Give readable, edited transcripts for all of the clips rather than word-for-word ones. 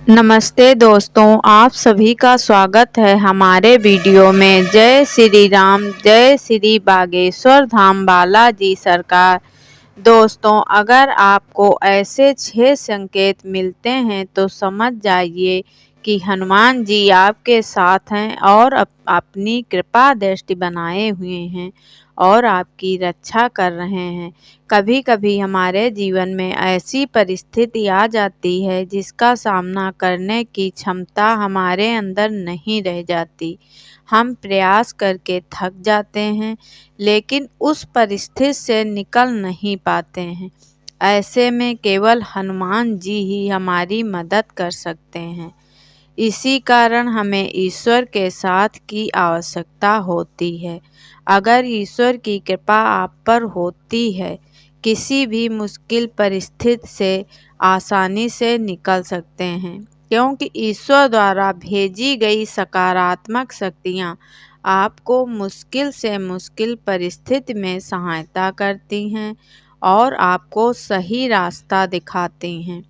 नमस्ते दोस्तों, आप सभी का स्वागत है हमारे वीडियो में। जय श्री राम, जय श्री बागेश्वर धाम बालाजी सरकार। दोस्तों, अगर आपको ऐसे 6 संकेत मिलते हैं तो समझ जाइए कि हनुमान जी आपके साथ हैं और अपनी कृपा दृष्टि बनाए हुए हैं और आपकी रक्षा कर रहे हैं। कभी कभी हमारे जीवन में ऐसी परिस्थिति आ जाती है जिसका सामना करने की क्षमता हमारे अंदर नहीं रह जाती। हम प्रयास करके थक जाते हैं, लेकिन उस परिस्थिति से निकल नहीं पाते हैं। ऐसे में केवल हनुमान जी ही हमारी मदद कर सकते हैं। इसी कारण हमें ईश्वर के साथ की आवश्यकता होती है। अगर ईश्वर की कृपा आप पर होती है, किसी भी मुश्किल परिस्थिति से आसानी से निकल सकते हैं, क्योंकि ईश्वर द्वारा भेजी गई सकारात्मक शक्तियाँ आपको मुश्किल से मुश्किल परिस्थिति में सहायता करती हैं और आपको सही रास्ता दिखाती हैं।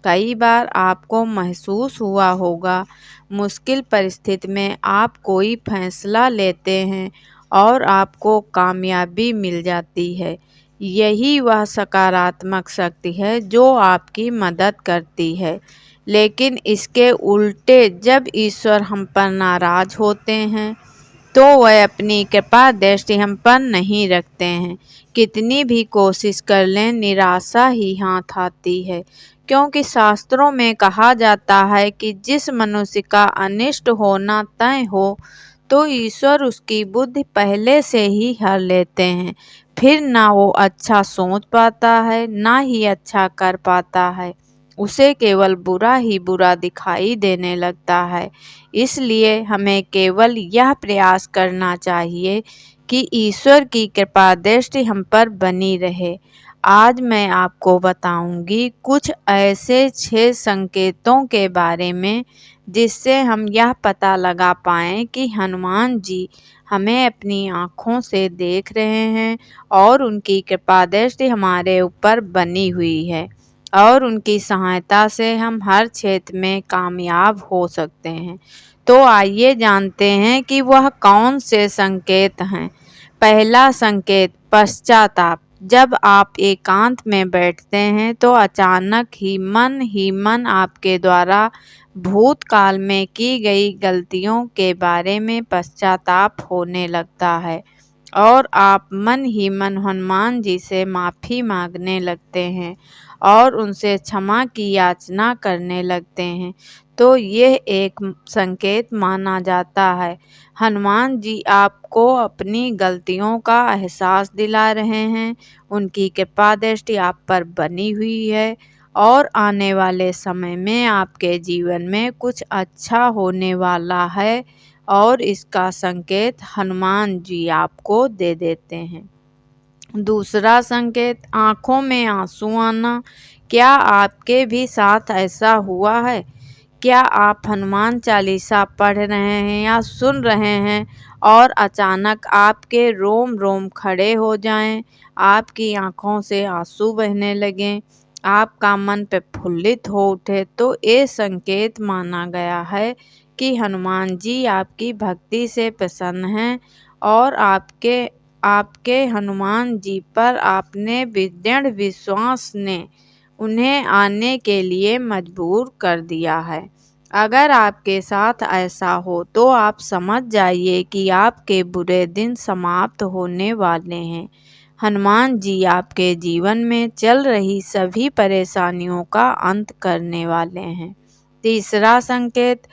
कई बार आपको महसूस हुआ होगा, मुश्किल परिस्थिति में आप कोई फैसला लेते हैं और आपको कामयाबी मिल जाती है। यही वह सकारात्मक शक्ति है जो आपकी मदद करती है। लेकिन इसके उल्टे जब ईश्वर हम पर नाराज होते हैं तो वह अपनी कृपा दृष्टि हम पर नहीं रखते हैं। कितनी भी कोशिश कर लें, निराशा ही हाथ आती है, क्योंकि शास्त्रों में कहा जाता है कि जिस मनुष्य का अनिष्ट होना तय हो तो ईश्वर उसकी बुद्धि पहले से ही हर लेते हैं। फिर ना वो अच्छा सोच पाता है, ना ही अच्छा कर पाता है। उसे केवल बुरा ही बुरा दिखाई देने लगता है। इसलिए हमें केवल यह प्रयास करना चाहिए कि ईश्वर की कृपा दृष्टि हम पर बनी रहे। आज मैं आपको बताऊंगी कुछ ऐसे 6 संकेतों के बारे में जिससे हम यह पता लगा पाएं कि हनुमान जी हमें अपनी आँखों से देख रहे हैं और उनकी कृपा दृष्टि हमारे ऊपर बनी हुई है और उनकी सहायता से हम हर क्षेत्र में कामयाब हो सकते हैं। तो आइए जानते हैं कि वह कौन से संकेत हैं। पहला संकेत, पश्चाताप। जब आप एकांत में बैठते हैं तो अचानक ही मन आपके द्वारा भूतकाल में की गई गलतियों के बारे में पश्चाताप होने लगता है और आप मन ही मन हनुमान जी से माफ़ी मांगने लगते हैं और उनसे क्षमा की याचना करने लगते हैं। तो यह एक संकेत माना जाता है। हनुमान जी आपको अपनी गलतियों का एहसास दिला रहे हैं, उनकी कृपा दृष्टि आप पर बनी हुई है और आने वाले समय में आपके जीवन में कुछ अच्छा होने वाला है और इसका संकेत हनुमान जी आपको दे देते हैं। दूसरा संकेत, आँखों में आंसू आना। क्या आपके भी साथ ऐसा हुआ है? क्या आप हनुमान चालीसा पढ़ रहे हैं या सुन रहे हैं और अचानक आपके रोम रोम खड़े हो जाएं, आपकी आंखों से आंसू बहने लगें, आपका मन प्रफुल्लित हो उठे, तो ये संकेत माना गया है कि हनुमान जी आपकी भक्ति से प्रसन्न हैं और आपके आपके हनुमान जी पर आपने दृढ़ विश्वास ने उन्हें आने के लिए मजबूर कर दिया है। अगर आपके साथ ऐसा हो तो आप समझ जाइए कि आपके बुरे दिन समाप्त होने वाले हैं। हनुमान जी आपके जीवन में चल रही सभी परेशानियों का अंत करने वाले हैं। तीसरा संकेत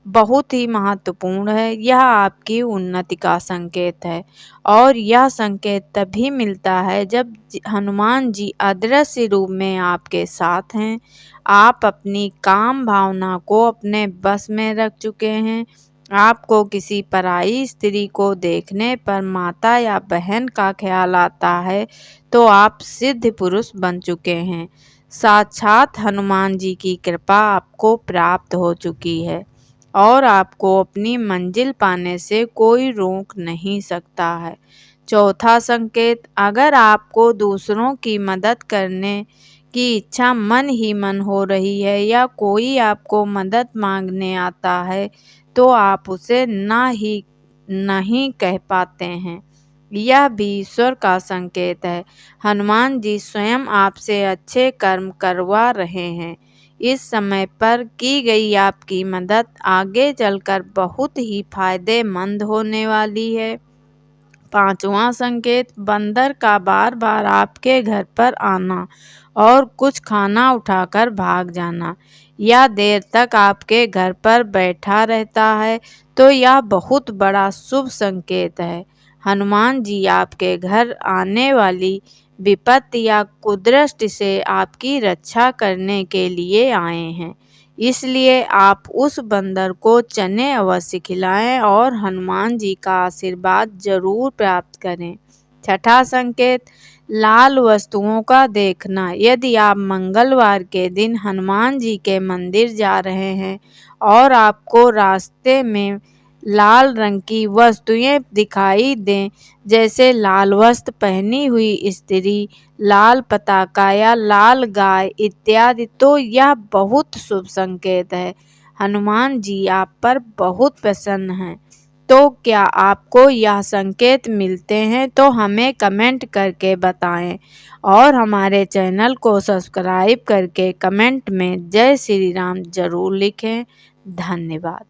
बहुत ही महत्वपूर्ण है। यह आपकी उन्नति का संकेत है और यह संकेत तभी मिलता है जब हनुमान जी अदृश्य रूप में आपके साथ हैं। आप अपनी काम भावना को अपने बस में रख चुके हैं। आपको किसी पराई स्त्री को देखने पर माता या बहन का ख्याल आता है तो आप सिद्ध पुरुष बन चुके हैं। साक्षात हनुमान जी की कृपा आपको प्राप्त हो चुकी है और आपको अपनी मंजिल पाने से कोई रोक नहीं सकता है। चौथा संकेत, अगर आपको दूसरों की मदद करने की इच्छा मन ही मन हो रही है या कोई आपको मदद मांगने आता है तो आप उसे नहीं कह पाते हैं, यह भी ईश्वर का संकेत है। हनुमान जी स्वयं आपसे अच्छे कर्म करवा रहे हैं। इस समय पर की गई आपकी मदद आगे चलकर बहुत ही फायदेमंद होने वाली है। पांचवा संकेत, बंदर का बार बार आपके घर पर आना और कुछ खाना उठाकर भाग जाना या देर तक आपके घर पर बैठा रहता है तो यह बहुत बड़ा शुभ संकेत है। हनुमान जी आपके घर आने वाली विपत्ति या कुदृष्टि से आपकी रक्षा करने के लिए आए हैं, इसलिए आप उस बंदर को चने अवश्य खिलाएं और हनुमान जी का आशीर्वाद जरूर प्राप्त करें। छठा संकेत, लाल वस्तुओं का देखना। यदि आप मंगलवार के दिन हनुमान जी के मंदिर जा रहे हैं और आपको रास्ते में लाल रंग की वस्तुएं दिखाई दें, जैसे लाल वस्त्र पहनी हुई स्त्री, लाल पताका या लाल गाय इत्यादि, तो यह बहुत शुभ संकेत है। हनुमान जी आप पर बहुत प्रसन्न हैं। तो क्या आपको यह संकेत मिलते हैं तो हमें कमेंट करके बताएं और हमारे चैनल को सब्सक्राइब करके कमेंट में जय श्री राम जरूर लिखें। धन्यवाद।